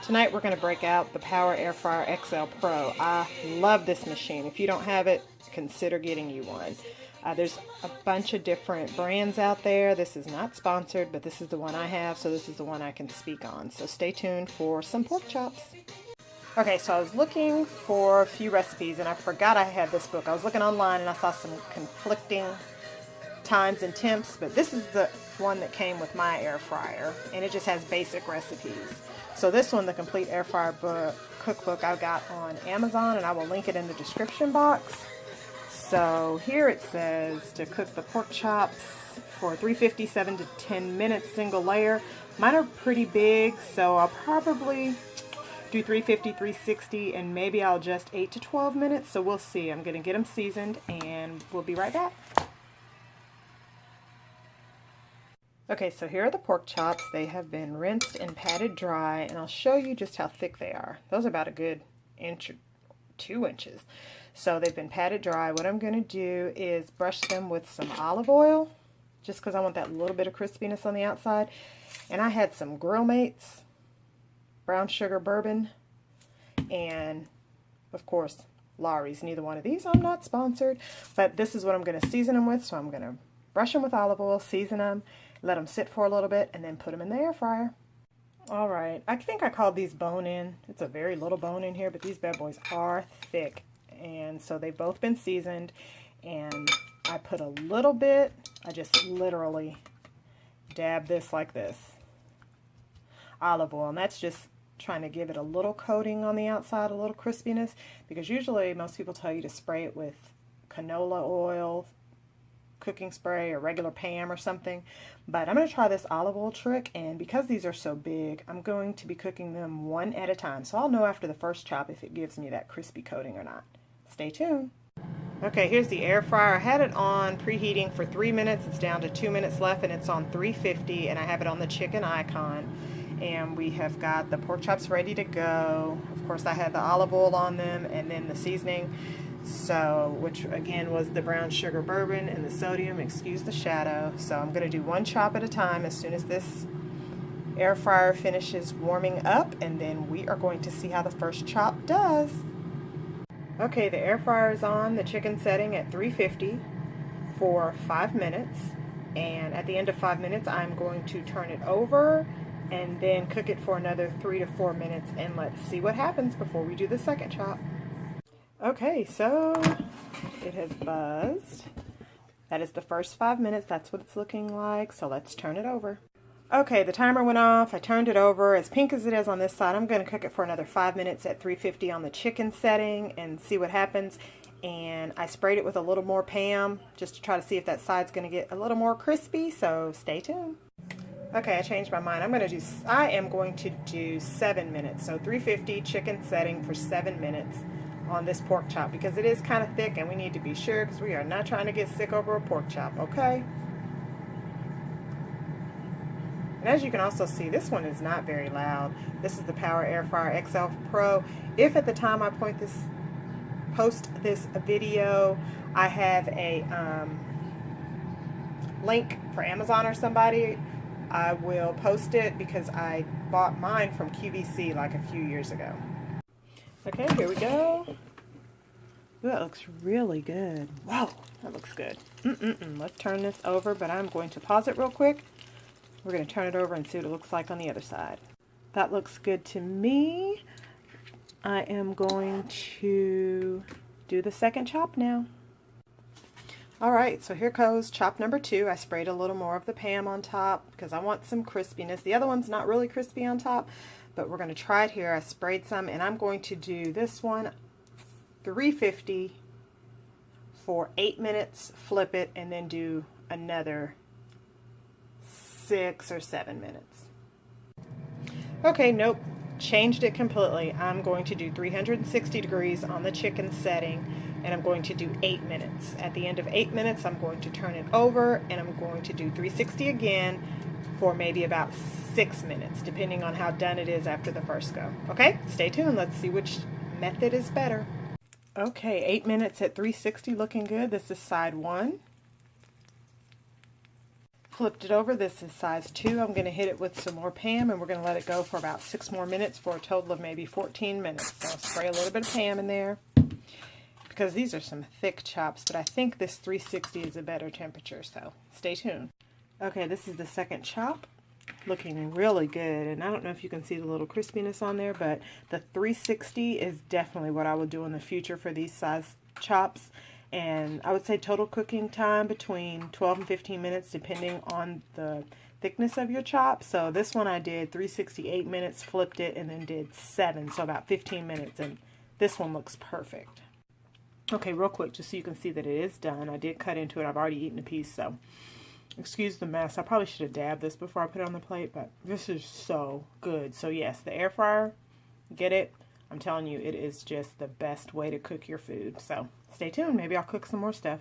Tonight we're going to break out the Power Air Fryer XL Pro. I love this machine. If you don't have it, consider getting you one. There's a bunch of different brands out there. This is not sponsored, but this is the one I have, so this is the one I can speak on. So stay tuned for some pork chops. Okay, so I was looking for a few recipes, and I forgot I had this book. I was looking online, and I saw some conflicting times and temps, but this is the one that came with my air fryer, and it just has basic recipes. So this one, the Complete Air Fryer Cookbook, I got on Amazon, and I will link it in the description box. So here it says to cook the pork chops for 350, 7 to 10 minutes, single layer. Mine are pretty big, so I'll probably do 350, 360, and maybe I'll just 8 to 12 minutes, so we'll see. I'm going to get them seasoned, and we'll be right back. Okay, so here are the pork chops. They have been rinsed and patted dry, and I'll show you just how thick they are. Those are about a good inch or 2 inches. So they've been patted dry. What I'm going to do is brush them with some olive oil, just because I want that little bit of crispiness on the outside. And I had some GrillMates, brown sugar bourbon, and of course Lawry's. Neither one of these, I'm not sponsored, but this is what I'm going to season them with. So I'm going to brush them with olive oil, season them, let them sit for a little bit, and then put them in the air fryer. Alright, I think I called these bone in. It's a very little bone in here, but these bad boys are thick. And so they've both been seasoned, and I put a little bit, I just literally dab this like this, olive oil, and that's just trying to give it a little coating on the outside, a little crispiness, because usually most people tell you to spray it with canola oil, cooking spray, or regular Pam or something, but I'm going to try this olive oil trick, and because these are so big, I'm going to be cooking them one at a time, so I'll know after the first chop if it gives me that crispy coating or not. Stay tuned. Okay, here's the air fryer. I had it on preheating for 3 minutes. It's down to 2 minutes left, and it's on 350, and I have it on the chicken icon, and we have got the pork chops ready to go. Of course, I had the olive oil on them, and then the seasoning, so which again was the brown sugar bourbon and the sodium, excuse the shadow. So I'm going to do one chop at a time as soon as this air fryer finishes warming up, and then we are going to see how the first chop does. Okay, the air fryer is on the chicken setting at 350 for 5 minutes, and at the end of 5 minutes I'm going to turn it over and then cook it for another 3 to 4 minutes, and let's see what happens before we do the second chop. Okay, so it has buzzed. That is the first 5 minutes. That's what it's looking like, so let's turn it over. Okay, the timer went off. I turned it over. As pink as it is on this side, I'm going to cook it for another 5 minutes at 350 on the chicken setting and see what happens. And I sprayed it with a little more Pam just to try to see if that side's going to get a little more crispy, so stay tuned. Okay, I changed my mind. I am going to do 7 minutes. So 350 chicken setting for 7 minutes on this pork chop, because it is kind of thick and we need to be sure, because we are not trying to get sick over a pork chop, okay? And as you can also see, this one is not very loud. This is the Power Air Fryer XL Pro. If at the time I post this video, I have a link for Amazon or somebody, I will post it, because I bought mine from QVC like a few years ago. Okay, here we go. Ooh, that looks really good. Whoa, that looks good. Let's turn this over, but I'm going to pause it real quick. We're going to turn it over and see what it looks like on the other side. That looks good to me. I am going to do the second chop now. Alright, so here goes chop number 2. I sprayed a little more of the Pam on top because I want some crispiness. The other one's not really crispy on top, but we're going to try it here. I sprayed some, and I'm going to do this one 350 for 8 minutes, flip it, and then do another 6 or 7 minutes. Okay, nope, changed it completely. I'm going to do 360 degrees on the chicken setting, and I'm going to do 8 minutes. At the end of 8 minutes, I'm going to turn it over, and I'm going to do 360 again for maybe about 6 minutes, depending on how done it is after the first go. Okay, stay tuned. Let's see which method is better. Okay, 8 minutes at 360, looking good. This is side 1. Flipped it over. This is size 2. I'm going to hit it with some more Pam, and we're going to let it go for about 6 more minutes for a total of maybe 14 minutes. So I'll spray a little bit of Pam in there because these are some thick chops, but I think this 360 is a better temperature, so stay tuned. Okay, this is the second chop. Looking really good, and I don't know if you can see the little crispiness on there, but the 360 is definitely what I will do in the future for these size chops. And I would say total cooking time between 12 and 15 minutes depending on the thickness of your chop. So this one I did 368 minutes, flipped it, and then did 7, so about 15 minutes, and this one looks perfect. Okay, real quick, just so you can see that it is done. I did cut into it. I've already eaten a piece, so excuse the mess. I probably should have dabbed this before I put it on the plate, but this is so good. So yes, the air fryer, get it? I'm telling you, it is just the best way to cook your food. So stay tuned. Maybe I'll cook some more stuff.